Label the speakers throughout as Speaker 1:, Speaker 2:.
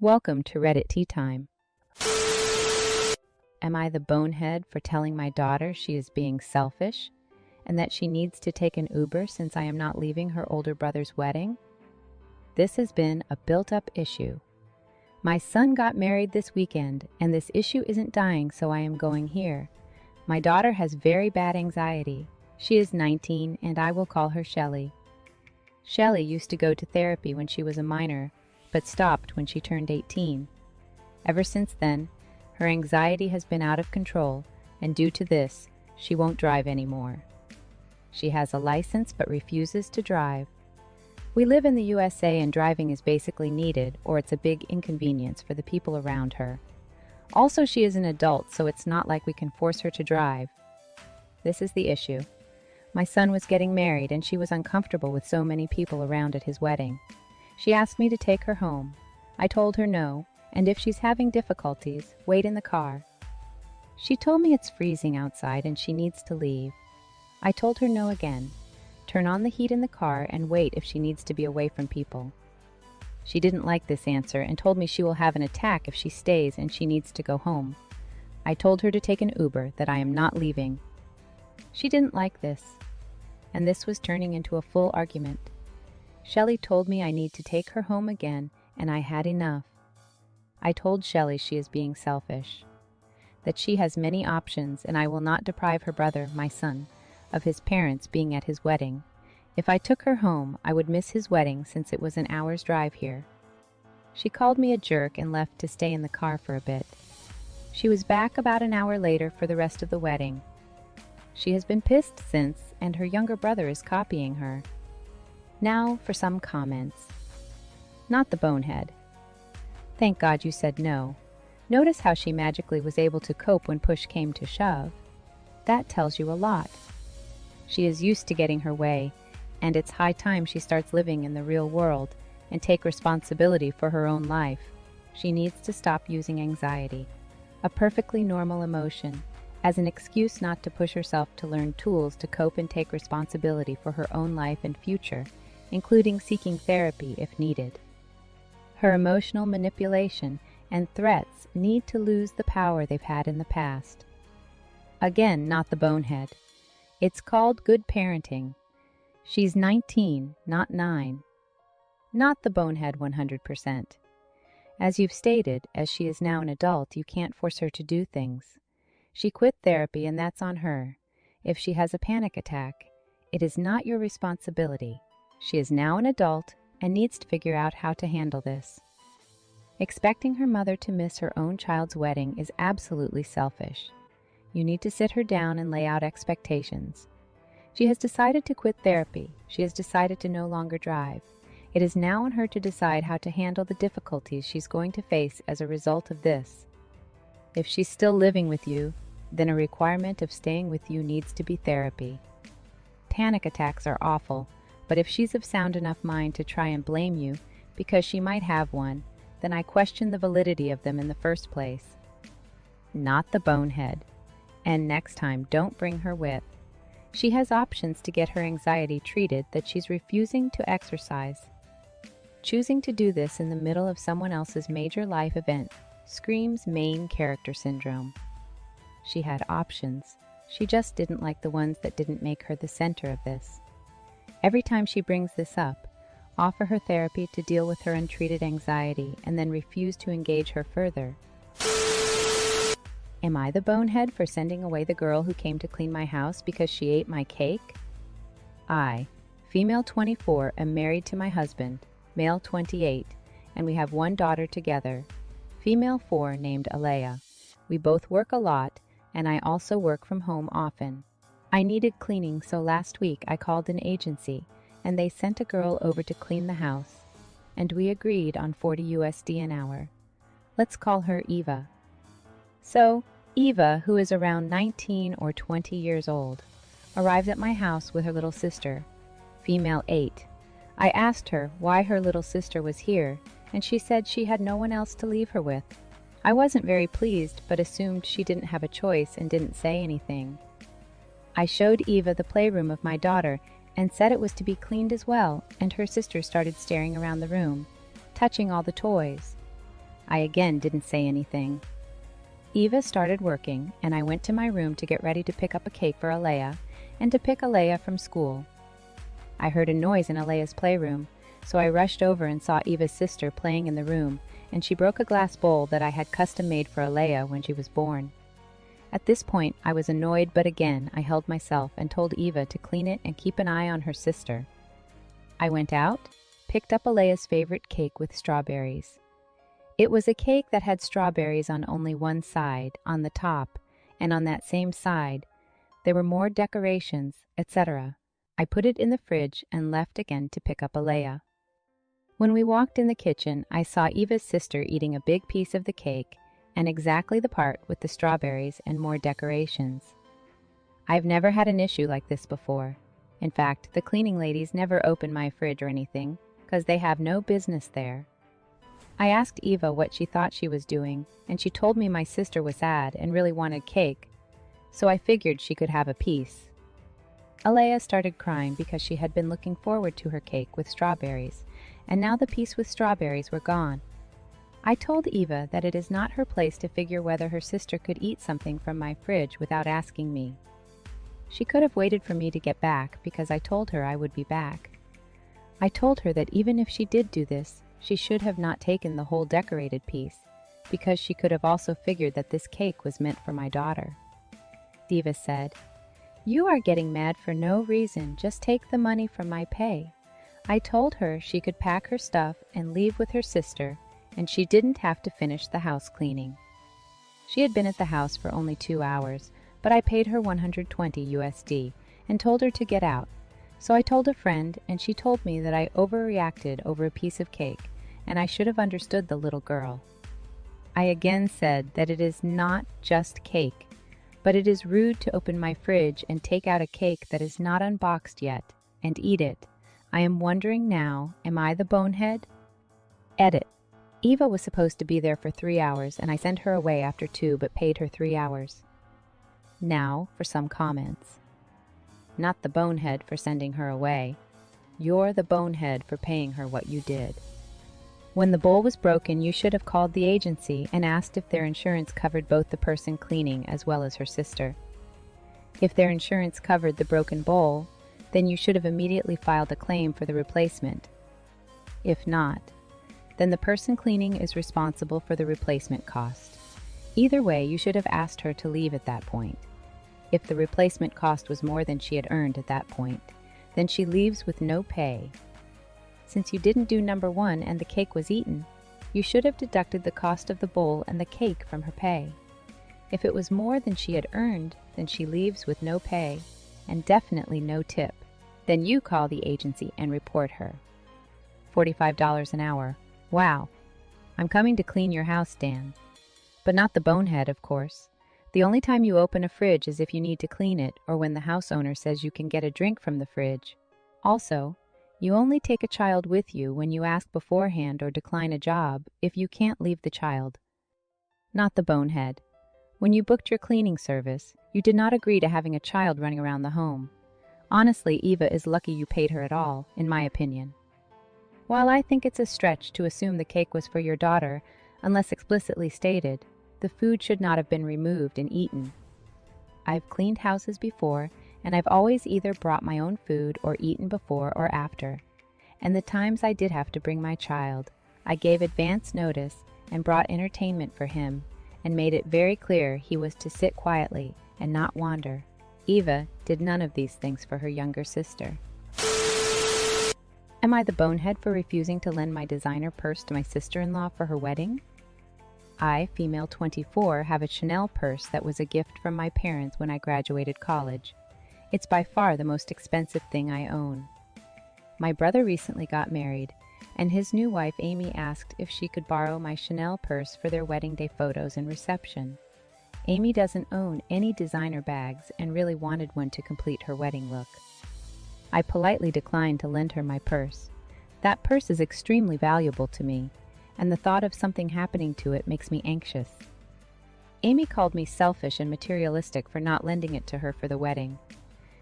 Speaker 1: Welcome to Reddit Tea Time. Am I the bonehead for telling my daughter she is being selfish and that she needs to take an Uber since I am not leaving her older brother's wedding? This has been a built-up issue. My son got married this weekend and this issue isn't dying, so I am going here. My daughter has very bad anxiety. She is 19 and I will call her Shelly. Shelly used to go to therapy when she was a minor, but stopped when she turned 18. Ever since then, her anxiety has been out of control, and due to this, she won't drive anymore. She has a license but refuses to drive. We live in the USA and driving is basically needed, or it's a big inconvenience for the people around her. Also, she is an adult, so it's not like we can force her to drive. This is the issue. My son was getting married and she was uncomfortable with so many people around at his wedding. She asked me to take her home. I told her no, and if she's having difficulties, wait in the car. She told me it's freezing outside and she needs to leave. I told her no again. Turn on the heat in the car and wait if she needs to be away from people. She didn't like this answer and told me she will have an attack if she stays and she needs to go home. I told her to take an Uber, that I am not leaving. She didn't like this, and this was turning into a full argument. Shelly told me I need to take her home again, and I had enough. I told Shelly she is being selfish, that she has many options and I will not deprive her brother, my son, of his parents being at his wedding. If I took her home, I would miss his wedding since it was an hour's drive here. She called me a jerk and left to stay in the car for a bit. She was back about an hour later for the rest of the wedding. She has been pissed since, and her younger brother is copying her. Now for some comments. Not the bonehead. Thank God you said no. Notice how she magically was able to cope when push came to shove. That tells you a lot. She is used to getting her way, and it's high time she starts living in the real world and take responsibility for her own life. She needs to stop using anxiety, a perfectly normal emotion, as an excuse not to push herself to learn tools to cope and take responsibility for her own life and future, including seeking therapy if needed. Her emotional manipulation and threats need to lose the power they've had in the past. Again, not the bonehead. It's called good parenting. She's 19, not 9. Not the bonehead 100%. As you've stated, as she is now an adult, you can't force her to do things. She quit therapy and that's on her. If she has a panic attack, it is not your responsibility. She is now an adult and needs to figure out how to handle this. Expecting her mother to miss her own child's wedding is absolutely selfish. You need to sit her down and lay out expectations. She has decided to quit therapy. She has decided to no longer drive. It is now on her to decide how to handle the difficulties she's going to face as a result of this. If she's still living with you, then a requirement of staying with you needs to be therapy. Panic attacks are awful, but if she's of sound enough mind to try and blame you because she might have one, then I question the validity of them in the first place. Not the bonehead. And next time, don't bring her with. She has options to get her anxiety treated that she's refusing to exercise. Choosing to do this in the middle of someone else's major life event screams main character syndrome. She had options. She just didn't like the ones that didn't make her the center of this. Every time she brings this up, offer her therapy to deal with her untreated anxiety and then refuse to engage her further. Am I the bonehead for sending away the girl who came to clean my house because she ate my cake? I, female 24, am married to my husband, male 28, and we have one daughter together, female 4 named Alea. We both work a lot, and I also work from home often. I needed cleaning, so last week I called an agency, and they sent a girl over to clean the house, and we agreed on $40 an hour. Let's call her Eva. So, Eva, who is around 19 or 20 years old, arrived at my house with her little sister, female 8. I asked her why her little sister was here, and she said she had no one else to leave her with. I wasn't very pleased, but assumed she didn't have a choice and didn't say anything. I showed Eva the playroom of my daughter and said it was to be cleaned as well, and her sister started staring around the room, touching all the toys. I again didn't say anything. Eva started working, and I went to my room to get ready to pick up a cake for Alea and to pick Alea from school. I heard a noise in Alea's playroom, so I rushed over and saw Eva's sister playing in the room, and she broke a glass bowl that I had custom made for Alea when she was born. At this point, I was annoyed, but again, I held myself and told Eva to clean it and keep an eye on her sister. I went out, picked up Alea's favorite cake with strawberries. It was a cake that had strawberries on only one side, on the top, and on that same side, there were more decorations, etc. I put it in the fridge and left again to pick up Alea. When we walked in the kitchen, I saw Eva's sister eating a big piece of the cake and exactly the part with the strawberries and more decorations. I've never had an issue like this before. In fact, the cleaning ladies never open my fridge or anything, because they have no business there. I asked Eva what she thought she was doing, and she told me my sister was sad and really wanted cake, so I figured she could have a piece. Alea started crying because she had been looking forward to her cake with strawberries, and now the piece with strawberries were gone. I told Eva that it is not her place to figure whether her sister could eat something from my fridge without asking me. She could have waited for me to get back because I told her I would be back. I told her that even if she did do this, she should have not taken the whole decorated piece, because she could have also figured that this cake was meant for my daughter. Eva said, "You are getting mad for no reason, just take the money from my pay." I told her she could pack her stuff and leave with her sister, and she didn't have to finish the house cleaning. She had been at the house for only 2 hours, but I paid her $120 USD and told her to get out. So I told a friend, and she told me that I overreacted over a piece of cake, and I should have understood the little girl. I again said that it is not just cake, but it is rude to open my fridge and take out a cake that is not unboxed yet and eat it. I am wondering now, am I the bonehead? Edit. Eva was supposed to be there for 3 hours, and I sent her away after 2 but paid her 3 hours. Now for some comments. Not the bonehead for sending her away. You're the bonehead for paying her what you did. When the bowl was broken, you should have called the agency and asked if their insurance covered both the person cleaning as well as her sister. If their insurance covered the broken bowl, then you should have immediately filed a claim for the replacement. If not, then the person cleaning is responsible for the replacement cost. Either way, you should have asked her to leave at that point. If the replacement cost was more than she had earned at that point, then she leaves with no pay. Since you didn't do number 1 and the cake was eaten, you should have deducted the cost of the bowl and the cake from her pay. If it was more than she had earned, then she leaves with no pay, and definitely no tip. Then you call the agency and report her. $45 an hour. Wow. I'm coming to clean your house, Dan. But not the bonehead, of course. The only time you open a fridge is if you need to clean it or when the house owner says you can get a drink from the fridge. Also, you only take a child with you when you ask beforehand or decline a job if you can't leave the child. Not the bonehead. When you booked your cleaning service, you did not agree to having a child running around the home. Honestly, Eva is lucky you paid her at all, in my opinion. While I think it's a stretch to assume the cake was for your daughter, unless explicitly stated, the food should not have been removed and eaten. I've cleaned houses before, and I've always either brought my own food or eaten before or after. And the times I did have to bring my child, I gave advance notice and brought entertainment for him and made it very clear he was to sit quietly and not wander. Eva did none of these things for her younger sister. Am I the bonehead for refusing to lend my designer purse to my sister-in-law for her wedding? I, female 24, have a Chanel purse that was a gift from my parents when I graduated college. It's by far the most expensive thing I own. My brother recently got married, and his new wife Amy asked if she could borrow my Chanel purse for their wedding day photos and reception. Amy doesn't own any designer bags and really wanted one to complete her wedding look. I politely declined to lend her my purse. That purse is extremely valuable to me, and the thought of something happening to it makes me anxious. Amy called me selfish and materialistic for not lending it to her for the wedding.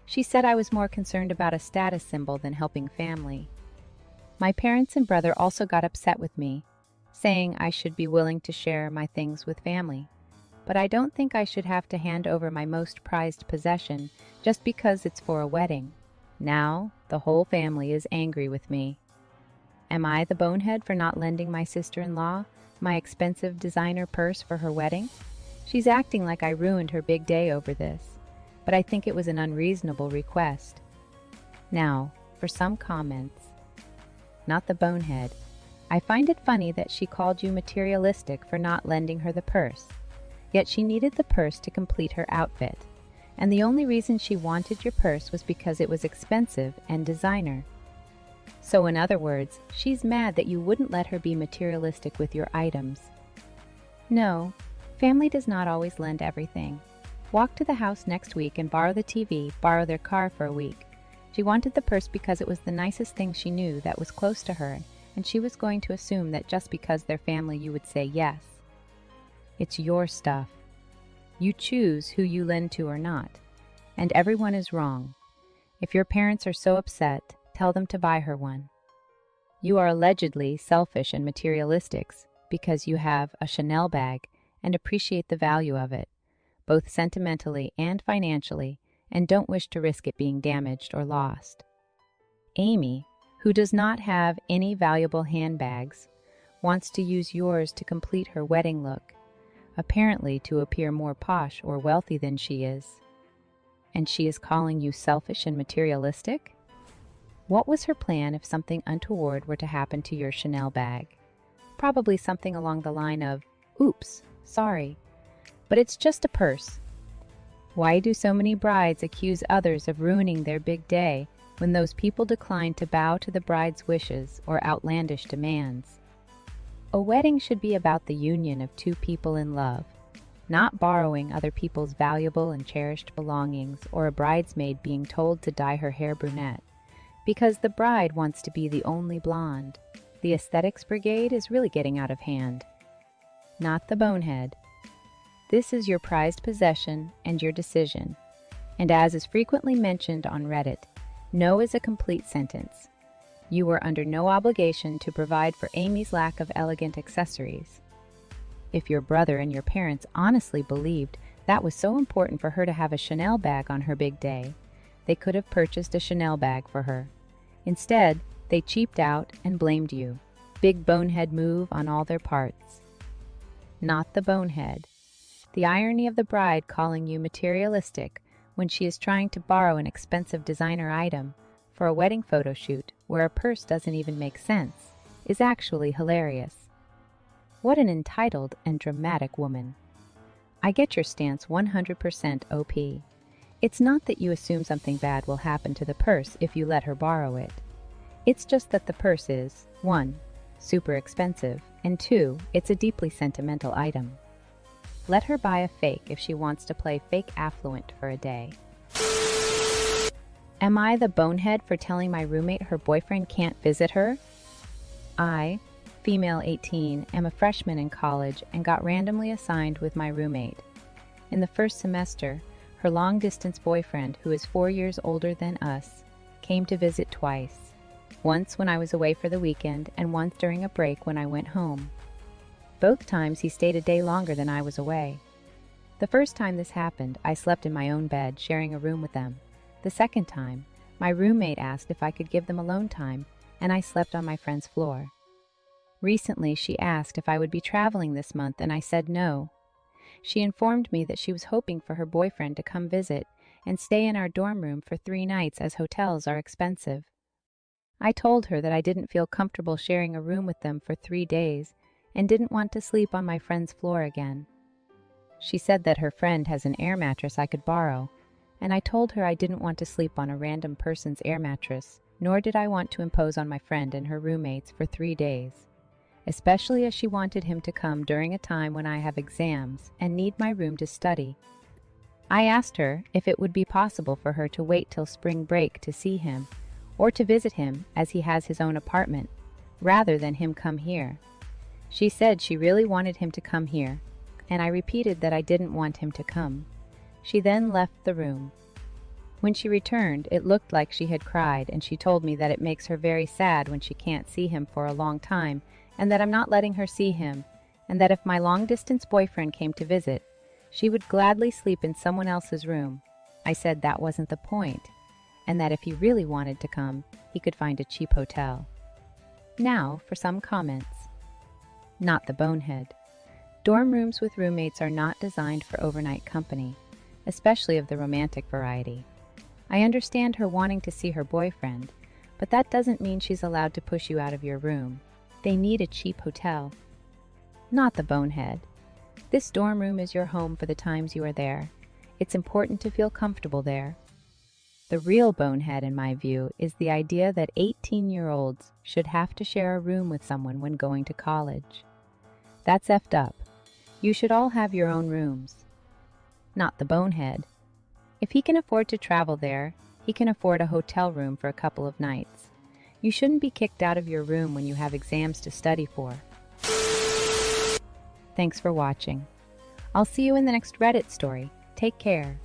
Speaker 1: She said I was more concerned about a status symbol than helping family. My parents and brother also got upset with me, saying I should be willing to share my things with family. But I don't think I should have to hand over my most prized possession just because it's for a wedding. Now, the whole family is angry with me. Am I the bonehead for not lending my sister-in-law my expensive designer purse for her wedding? She's acting like I ruined her big day over this, but I think it was an unreasonable request. Now, for some comments. Not the bonehead. I find it funny that she called you materialistic for not lending her the purse. Yet she needed the purse to complete her outfit. And the only reason she wanted your purse was because it was expensive and designer. So in other words, she's mad that you wouldn't let her be materialistic with your items. No, family does not always lend everything. Walk to the house next week and borrow the TV, borrow their car for a week. She wanted the purse because it was the nicest thing she knew that was close to her, and she was going to assume that just because they're family you would say yes. It's your stuff. You choose who you lend to or not, and everyone is wrong. If your parents are so upset, tell them to buy her one. You are allegedly selfish and materialistic because you have a Chanel bag and appreciate the value of it, both sentimentally and financially, and don't wish to risk it being damaged or lost. Amy, who does not have any valuable handbags, wants to use yours to complete her wedding look, apparently to appear more posh or wealthy than she is. And she is calling you selfish and materialistic? What was her plan if something untoward were to happen to your Chanel bag? Probably something along the line of, "Oops, sorry, but it's just a purse." Why do so many brides accuse others of ruining their big day when those people decline to bow to the bride's wishes or outlandish demands? A wedding should be about the union of two people in love, not borrowing other people's valuable and cherished belongings or a bridesmaid being told to dye her hair brunette because the bride wants to be the only blonde. The aesthetics brigade is really getting out of hand. Not the bonehead. This is your prized possession and your decision. And as is frequently mentioned on Reddit, no is a complete sentence. You were under no obligation to provide for Amy's lack of elegant accessories. If your brother and your parents honestly believed that was so important for her to have a Chanel bag on her big day, they could have purchased a Chanel bag for her. Instead, they cheaped out and blamed you. Big bonehead move on all their parts. Not the bonehead. The irony of the bride calling you materialistic when she is trying to borrow an expensive designer item for a wedding photo shoot where a purse doesn't even make sense is actually hilarious. What an entitled and dramatic woman. I get your stance 100% OP. It's not that you assume something bad will happen to the purse if you let her borrow it. It's just that the purse is, 1, super expensive, and 2, it's a deeply sentimental item. Let her buy a fake if she wants to play fake affluent for a day. Am I the bonehead for telling my roommate her boyfriend can't visit her? I, female 18, am a freshman in college and got randomly assigned with my roommate. In the first semester, her long-distance boyfriend, who is 4 years older than us, came to visit twice. Once when I was away for the weekend and once during a break when I went home. Both times he stayed a day longer than I was away. The first time this happened, I slept in my own bed, sharing a room with them. The second time, my roommate asked if I could give them alone time, and I slept on my friend's floor. Recently, she asked if I would be traveling this month, and I said no. She informed me that she was hoping for her boyfriend to come visit and stay in our dorm room for 3 nights as hotels are expensive. I told her that I didn't feel comfortable sharing a room with them for 3 days and didn't want to sleep on my friend's floor again. She said that her friend has an air mattress I could borrow, and I told her I didn't want to sleep on a random person's air mattress, nor did I want to impose on my friend and her roommates for 3 days, especially as she wanted him to come during a time when I have exams and need my room to study. I asked her if it would be possible for her to wait till spring break to see him, or to visit him as he has his own apartment, rather than him come here. She said she really wanted him to come here, and I repeated that I didn't want him to come. She then left the room. When she returned, it looked like she had cried, and she told me that it makes her very sad when she can't see him for a long time and that I'm not letting her see him, and that if my long-distance boyfriend came to visit, she would gladly sleep in someone else's room. I said that wasn't the point, and that if he really wanted to come, he could find a cheap hotel. Now for some comments. Not the bonehead. Dorm rooms with roommates are not designed for overnight company, especially of the romantic variety. I understand her wanting to see her boyfriend, but that doesn't mean she's allowed to push you out of your room. They need a cheap hotel. Not the bonehead. This dorm room is your home for the times you are there. It's important to feel comfortable there. The real bonehead, in my view, is the idea that 18-year-olds should have to share a room with someone when going to college. That's effed up. You should all have your own rooms. Not the bonehead. If he can afford to travel there, he can afford a hotel room for a couple of nights. You shouldn't be kicked out of your room when you have exams to study for. Thanks for watching. I'll see you in the next Reddit story. Take care.